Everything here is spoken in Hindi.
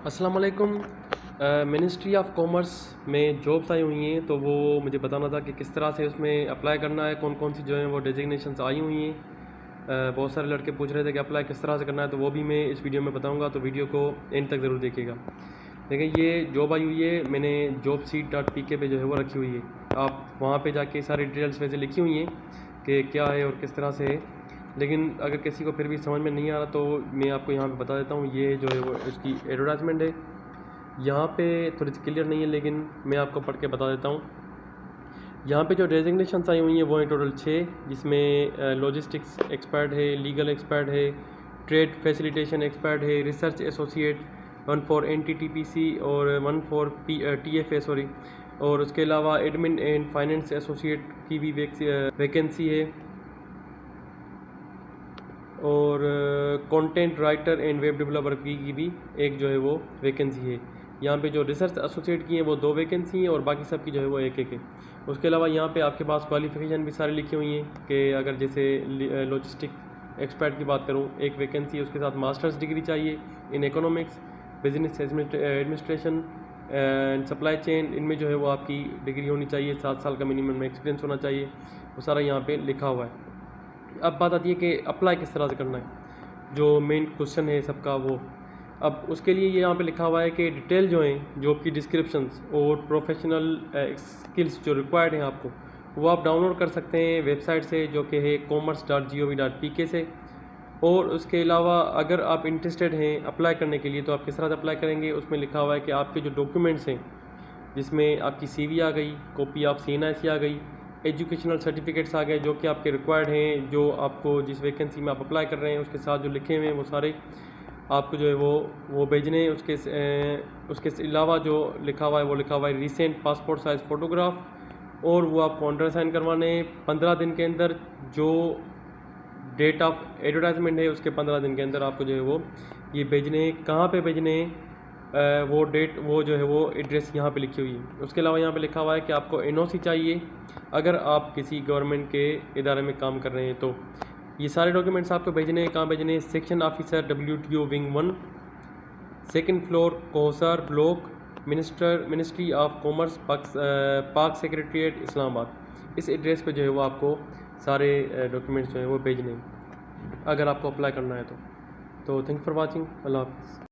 अस्सलाम वालेकुम। मिनिस्ट्री ऑफ कॉमर्स में जॉब्स आई हुई हैं, तो वो मुझे बताना था कि किस तरह से उसमें अप्लाई करना है, कौन कौन सी जो है वो डेजिग्नेशंस आई हुई हैं। बहुत सारे लड़के पूछ रहे थे कि अप्लाई किस तरह से करना है, तो वो भी मैं इस वीडियो में बताऊंगा, तो वीडियो को एंड तक ज़रूर देखिएगा। देखिए, ये जॉब आई हुई है, मैंने jobseat.pk पे जो है वो रखी हुई है। आप वहाँ पे जाके सारी डिटेल्स वैसे लिखी हुई हैं कि क्या है और किस तरह से है, लेकिन अगर किसी को फिर भी समझ में नहीं आ रहा तो मैं आपको यहाँ पे बता देता हूँ। ये जो है वो इसकी एडवर्टाइजमेंट है, यहाँ पे थोड़ी सी क्लियर नहीं है, लेकिन मैं आपको पढ़ के बता देता हूँ। यहाँ पे जो डेजिग्नेशंस आई हुई हैं वो हैं टोटल 6, जिसमें लॉजिस्टिक्स एक्सपर्ट है, लीगल एक्सपर्ट है, ट्रेड फैसिलिटेशन एक्सपर्ट है, रिसर्च एसोसिएट, 1 फॉर NTTPC और 1 फॉर TFA सॉरी, और उसके अलावा एडमिन एंड फाइनेंस एसोसिएट की भी वैकेंसी है, और content writer and web developer की भी एक जो है वो वैकेंसी है। यहाँ पे जो रिसर्च एसोसिएट की हैं वो 2 वैकेंसी हैं और बाकी सब की जो है वो एक है। उसके अलावा यहाँ पे आपके पास क्वालिफ़िकेशन भी सारी लिखी हुई हैं कि अगर जैसे लॉजिस्टिक एक्सपर्ट की बात करूँ, एक वैकेंसी है, उसके साथ मास्टर्स डिग्री चाहिए in economics, business administration and supply chain, इनमें जो है वो आपकी डिग्री होनी चाहिए, 7 साल का मिनिमम एक्सपीरियंस होना चाहिए, वो सारा यहाँ पर लिखा हुआ है। अब बात आती है कि अप्लाई किस तरह से करना है, जो मेन क्वेश्चन है सबका वो। अब उसके लिए ये यहाँ पे लिखा हुआ है कि डिटेल जो हैं जॉब की डिस्क्रिप्शंस और प्रोफेशनल स्किल्स जो रिक्वायर्ड हैं आपको, वो आप डाउनलोड कर सकते हैं वेबसाइट से, जो कि है commerce.gov.pk से। और उसके अलावा अगर आप इंटरेस्टेड हैं अप्लाई करने के लिए, तो आप किस तरह से अप्लाई करेंगे, उसमें लिखा हुआ है कि आपके जो डॉक्यूमेंट्स हैं, जिसमें आपकी CV आ गई, कॉपी ऑफ CNIC आ गई, एजुकेशनल सर्टिफिकेट्स आ गए जो कि आपके रिक्वायर्ड हैं, जो आपको जिस वैकेंसी में आप अप्लाई कर रहे हैं उसके साथ जो लिखे हुए हैं वो सारे आपको जो है वो भेजने हैं। उसके अलावा जो लिखा हुआ है वो लिखा हुआ है रीसेंट पासपोर्ट साइज़ फ़ोटोग्राफ, और वो आपको अंडरसाइन करवाने 15 दिन के अंदर। जो डेट ऑफ एडवर्टाइजमेंट है उसके 15 दिन के अंदर आपको जो है वो ये भेजने हैं। कहाँ पे भेजने हैं, वो डेट, वो जो है वो एड्रेस यहाँ पे लिखी हुई है। उसके अलावा यहाँ पे लिखा हुआ है कि आपको NOC चाहिए अगर आप किसी गवर्नमेंट के इदारे में काम कर रहे हैं। तो ये सारे डॉक्यूमेंट्स आपको भेजने हैं। कहाँ भेजने हैं? Section officer WTO wing 1, 2nd floor, Kohsar block, ministry of commerce, Pak secretariat, Islamabad. इस एड्रेस पे जो है वो आपको सारे डॉक्यूमेंट्स जो हैं वो भेजने हैं अगर आपको अप्लाई करना है तो। Thank for watching. अल्लाह हाफ़िज़।